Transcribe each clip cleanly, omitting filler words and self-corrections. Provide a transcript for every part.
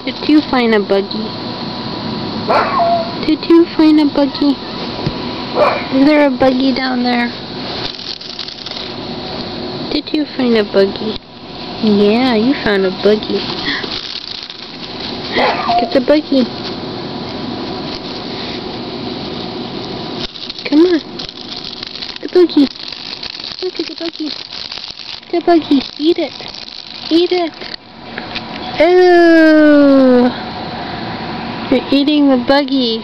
Did you find a buggy? Did you find a buggy? Is there a buggy down there? Did you find a buggy? Yeah, you found a buggy. Get the buggy. Come on. The buggy. Look at the buggy. The buggy. Eat it. Eat it. Ew. You're eating the buggy.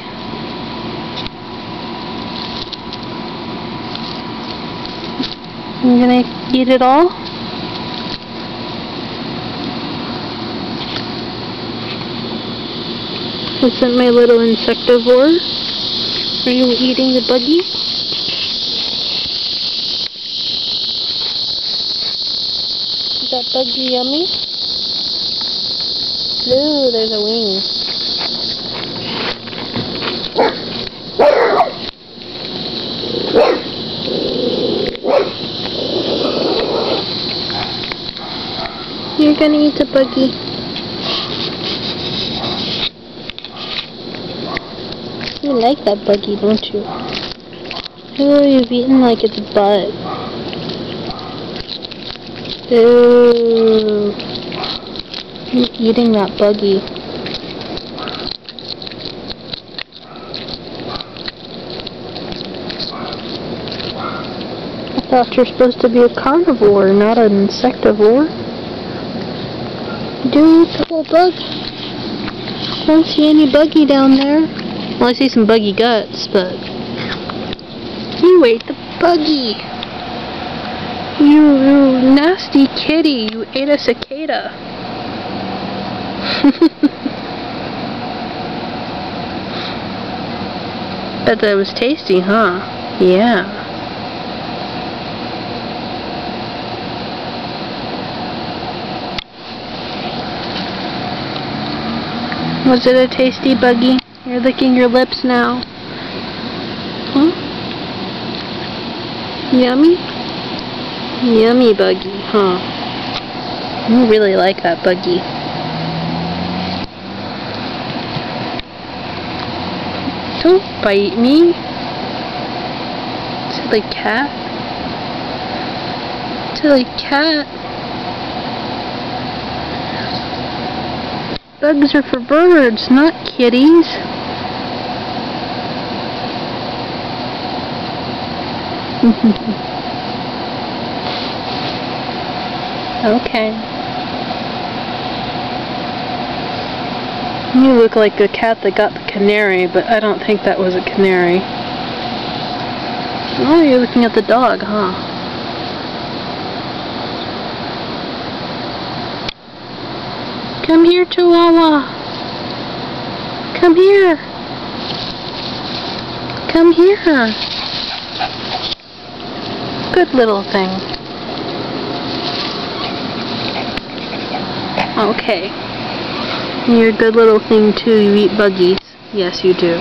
You gonna eat it all? Is that my little insectivore? Are you eating the buggy? Is that buggy yummy? Ooh, there's a wing. You're gonna eat the buggy. You like that buggy, don't you? Oh, you've eaten like its butt. Ooh. You're eating that buggy. I thought you're supposed to be a carnivore, not an insectivore. Do you eat the whole bug? Don't see any buggy down there. Well, I see some buggy guts, but you ate the buggy. You nasty kitty. You ate a cicada. Bet that was tasty, huh? Yeah. Was it a tasty buggy? You're licking your lips now. Huh? Yummy? Yummy buggy, huh? You really like that buggy. Don't bite me. Silly cat. Silly cat. Bugs are for birds, not kitties. Okay. You look like a cat that got the canary, but I don't think that was a canary. Oh, you're looking at the dog, huh? Come here, Chihuahua. Come here. Come here. Good little thing. Okay. You're a good little thing too. You eat buggies. Yes, you do.